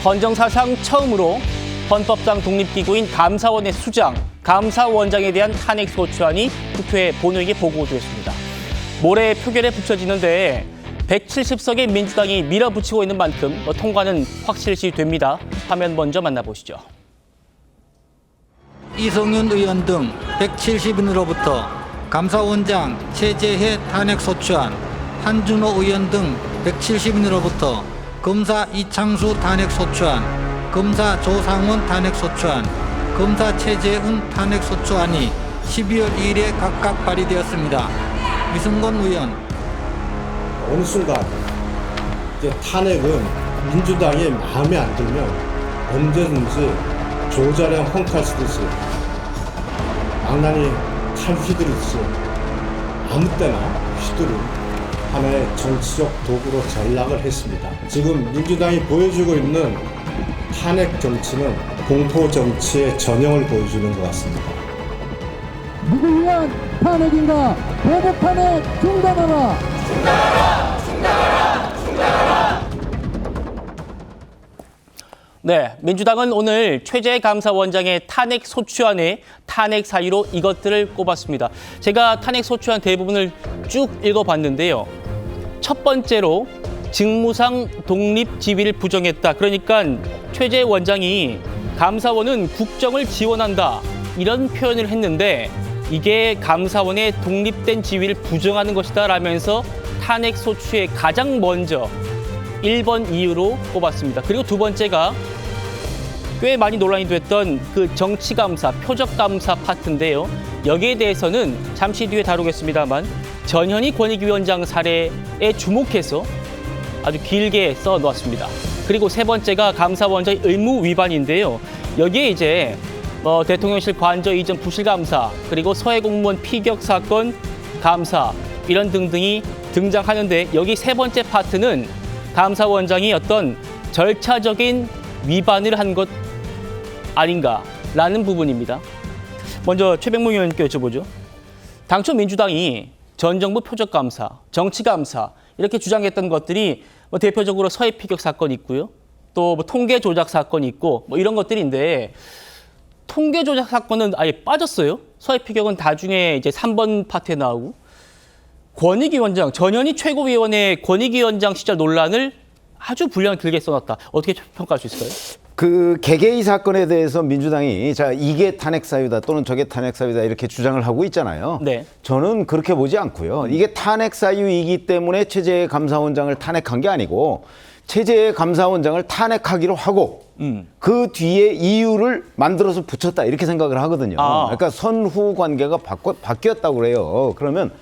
헌정사상 처음으로 헌법상 독립기구인 감사원의 수장, 감사원장에 대한 탄핵 소추안이 국회 본회의에 보고됐습니다. 모레 표결에 붙여지는데 170석의 민주당이 밀어붙이고 있는 만큼 통과는 확실시됩니다. 화면 먼저 만나보시죠. 이성윤 의원 등 170인으로부터 감사원장 최재해 탄핵 소추안, 한준호 의원 등 170인으로부터 검사 이창수 탄핵 소추안, 검사 조상원 탄핵 소추안, 검사 최재훈 탄핵 소추안이 12월 2일에 각각 발의되었습니다. 이승건 의원. 어느 순간 이제 탄핵은 민주당이 마음에 안 들면 언제든지 조자량 헝칼 쓰듯이 망나니 칼 휘두르듯이 아무 때나 휘두른 하나의 정치적 도구로 전락을 했습니다. 지금 민주당이 보여주고 있는 탄핵 정치는 공포 정치의 전형을 보여주는 것 같습니다. 누구 위한 탄핵인가? 보복 탄핵 중단하라! 중단하라! 중단하라! 중단하라! 네, 민주당은 오늘 최재해 감사원장의 탄핵 소추안에 탄핵 사유로 이것들을 꼽았습니다. 제가 탄핵 소추안 대부분을 쭉 읽어봤는데요. 첫 번째로 직무상 독립 지위를 부정했다. 그러니까 최재해 원장이 감사원은 국정을 지원한다. 이런 표현을 했는데 이게 감사원의 독립된 지위를 부정하는 것이다 라면서 탄핵 소추에 가장 먼저 1번 이유로 꼽았습니다. 그리고 두 번째가 꽤 많이 논란이 됐던 그 정치감사, 표적감사 파트인데요. 여기에 대해서는 잠시 뒤에 다루겠습니다만 전현희 권익위원장 사례에 주목해서 아주 길게 써놓았습니다. 그리고 세 번째가 감사원장의 의무 위반인데요. 여기에 이제 대통령실 관저 이전 부실감사, 그리고 서해 공무원 피격 사건 감사 이런 등등이 등장하는데 여기 세 번째 파트는 감사원장이 어떤 절차적인 위반을 한 것 아닌가라는 부분입니다. 먼저 최백무 의원님께 여쭤보죠. 당초 민주당이 전 정부 표적감사, 정치감사 이렇게 주장했던 것들이 대표적으로 서해 피격 사건이 있고요. 또 통계 조작 사건이 있고 이런 것들인데 통계 조작 사건은 아예 빠졌어요. 서해 피격은 나중에 이제 3번 파트에 나오고 권익위원장, 전현희 최고위원의 권익위원장 시절 논란을 아주 분량을 길게 써놨다. 어떻게 평가할 수 있을까요? 그 개개의 사건에 대해서 민주당이 자 이게 탄핵 사유다 또는 저게 탄핵 사유다 이렇게 주장을 하고 있잖아요. 네. 저는 그렇게 보지 않고요. 이게 탄핵 사유이기 때문에 최재해 감사원장을 탄핵한 게 아니고 최재해 감사원장을 탄핵하기로 하고 그 뒤에 이유를 만들어서 붙였다 이렇게 생각을 하거든요. 그러니까 선후 관계가 바뀌었다고 그래요. 그러면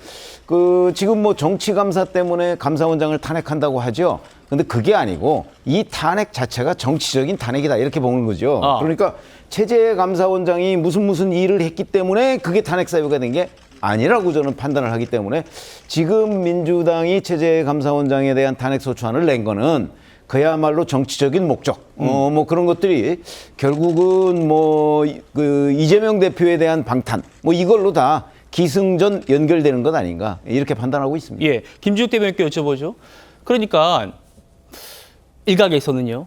그 지금 뭐 정치감사 때문에 감사원장을 탄핵한다고 하죠. 근데 그게 아니고 이 탄핵 자체가 정치적인 탄핵이다 이렇게 보는 거죠. 그러니까 최재해 감사원장이 무슨 일을 했기 때문에 그게 탄핵 사유가 된 게 아니라고 저는 판단을 하기 때문에 지금 민주당이 최재해 감사원장에 대한 탄핵 소추안을 낸 거는 그야말로 정치적인 목적, 뭐 그런 것들이 결국은 뭐 그 이재명 대표에 대한 방탄, 뭐 이걸로 다 기승전 연결되는 것 아닌가 이렇게 판단하고 있습니다. 예, 김주욱 대변인께 여쭤보죠. 그러니까 일각에서는요,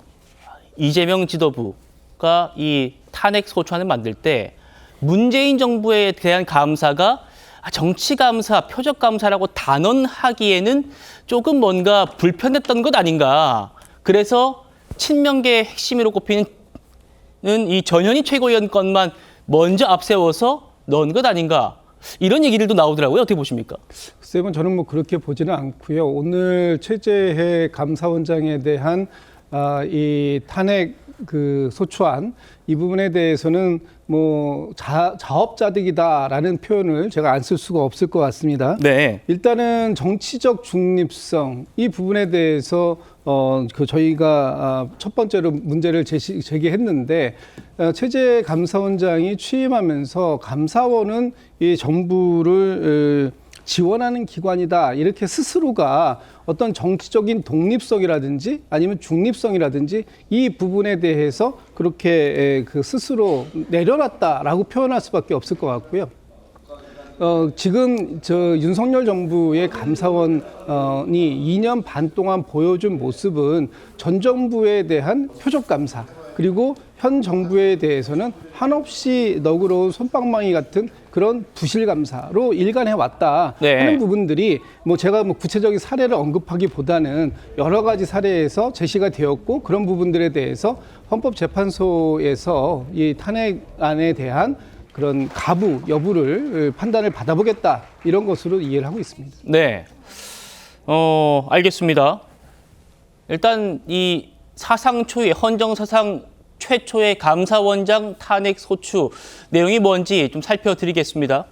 이재명 지도부가 이 탄핵 소추안을 만들 때 문재인 정부에 대한 감사가 정치감사, 표적감사라고 단언하기에는 조금 뭔가 불편했던 것 아닌가. 그래서 친명계의 핵심으로 꼽히는 이 전현희 최고위원 건만 먼저 앞세워서 넣은 것 아닌가. 이런 얘기들도 나오더라고요. 어떻게 보십니까? 글쎄요, 저는 뭐 그렇게 보지는 않고요. 오늘 최재해 감사원장에 대한 이 탄핵 그 소추안 이 부분에 대해서는 뭐 자업자득이다라는 표현을 제가 안 쓸 수가 없을 것 같습니다. 네. 일단은 정치적 중립성 이 부분에 대해서 저희가 첫 번째로 문제를 제기했는데 최재해 감사원장이 취임하면서 감사원은 이 정부를 지원하는 기관이다 이렇게 스스로가 어떤 정치적인 독립성이라든지 아니면 중립성이라든지 이 부분에 대해서 그렇게 그 스스로 내려놨다라고 표현할 수밖에 없을 것 같고요. 지금 저 윤석열 정부의 감사원이 2년 반 동안 보여준 모습은 전 정부에 대한 표적 감사, 그리고 현 정부에 대해서는 한없이 너그러운 솜방망이 같은 그런 부실 감사로 일관해 왔다 네. 하는 부분들이 뭐 제가 뭐 구체적인 사례를 언급하기보다는 여러 가지 사례에서 제시가 되었고, 그런 부분들에 대해서 헌법재판소에서 이 탄핵안에 대한 그런 가부 여부를 판단을 받아보겠다, 이런 것으로 이해를 하고 있습니다. 네. 알겠습니다. 일단 이 사상 초유의 헌정사상 최초의 감사원장 탄핵 소추 내용이 뭔지 좀 살펴드리겠습니다.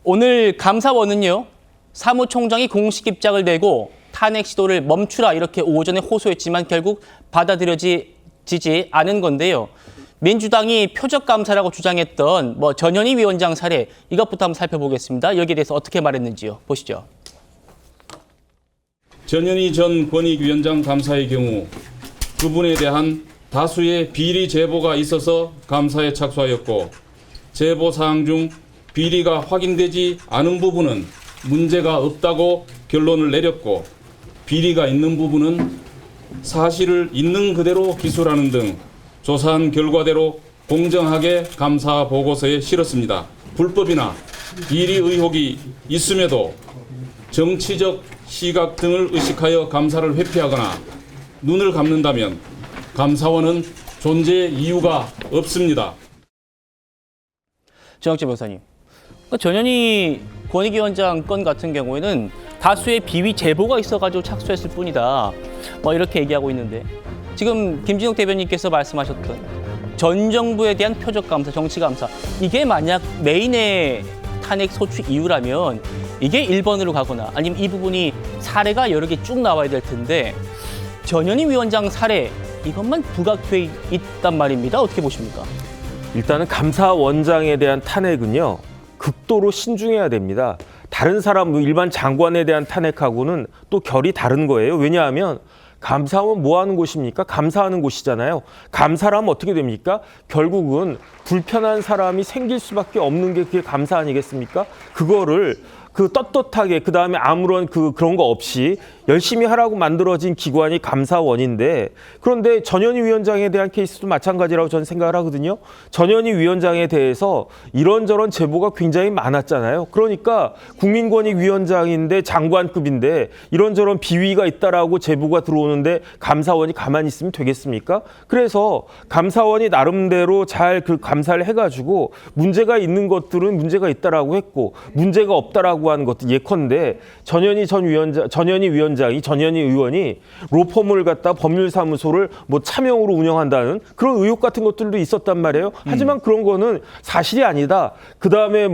오늘 감사원은요, 사무총장이 공식 입장을 내고 탄핵 시도를 멈추라 이렇게 오전에 호소했지만 결국 받아들여지지 않은 건데요. 민주당이 표적 감사라고 주장했던 전현희 위원장 사례, 이것부터 한번 살펴보겠습니다. 여기에 대해서 어떻게 말했는지요. 보시죠. 전현희 전 권익위원장 감사의 경우 그분에 대한 다수의 비리 제보가 있어서 감사에 착수하였고, 제보 사항 중 비리가 확인되지 않은 부분은 문제가 없다고 결론을 내렸고, 비리가 있는 부분은 사실을 있는 그대로 기술하는 등 조사한 결과대로 공정하게 감사 보고서에 실었습니다. 불법이나 비리 의혹이 있음에도 정치적 시각 등을 의식하여 감사를 회피하거나 눈을 감는다면 감사원은 존재 이유가 없습니다. 정학재 변호사님, 전현희 권익위원장 건 같은 경우에는 다수의 비위 제보가 있어가지고 착수했을 뿐이다, 이렇게 얘기하고 있는데, 지금 김진욱 대변인께서 말씀하셨던 전 정부에 대한 표적 감사, 정치 감사, 이게 만약 메인의 탄핵 소추 이유라면 이게 1번으로 가거나 아니면 이 부분이 사례가 여러 개 쭉 나와야 될 텐데, 전현희 위원장 사례 이것만 부각돼 있단 말입니다. 어떻게 보십니까? 일단은 감사원장에 대한 탄핵은요, 극도로 신중해야 됩니다. 다른 사람, 일반 장관에 대한 탄핵하고는 또 결이 다른 거예요. 왜냐하면 감사원 뭐 하는 곳입니까? 감사하는 곳이잖아요. 감사를 하면 어떻게 됩니까? 결국은 불편한 사람이 생길 수밖에 없는 게 그게 감사 아니겠습니까? 그거를 떳떳하게, 그 다음에 아무런 그런 거 없이 열심히 하라고 만들어진 기관이 감사원인데, 그런데 전현희 위원장에 대한 케이스도 마찬가지라고 저는 생각을 하거든요. 전현희 위원장에 대해서 이런저런 제보가 굉장히 많았잖아요. 그러니까 국민권익위원장인데 장관급인데 이런저런 비위가 있다라고 제보가 들어오는데 감사원이 가만히 있으면 되겠습니까? 그래서 감사원이 나름대로 잘 그 감사를 해가지고 문제가 있는 것들은 문제가 있다라고 했고, 문제가 없다라고 하는 것도 예컨대 전현희 의원이 로펌을 갖다 법률사무소를 차명으로 운영한다는 그런 의혹 같은 것들도 있었단 말이에요. 하지만 그런 거는 사실이 아니다. 그 다음에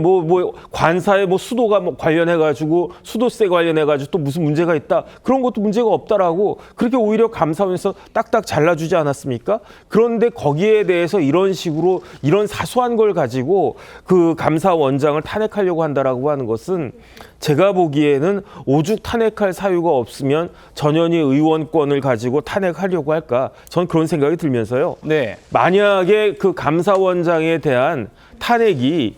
관사에 수도가 관련해가지고 수도세 관련해가지고 또 무슨 문제가 있다. 그런 것도 문제가 없다라고 그렇게 오히려 감사원에서 딱딱 잘라주지 않았습니까? 그런데 거기에 대해서 이런 식으로 이런 사소한 걸 가지고 그 감사원장을 탄핵하려고 한다라고 하는 것은 제가 보기에는 오죽 탄핵할 사유가 없으면 전현희 의원권을 가지고 탄핵하려고 할까? 전 그런 생각이 들면서요. 네. 만약에 그 감사원장에 대한 탄핵이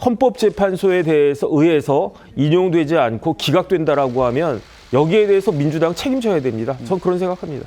헌법재판소에 의해서 인용되지 않고 기각된다라고 하면 여기에 대해서 민주당 책임져야 됩니다. 전 그런 생각합니다.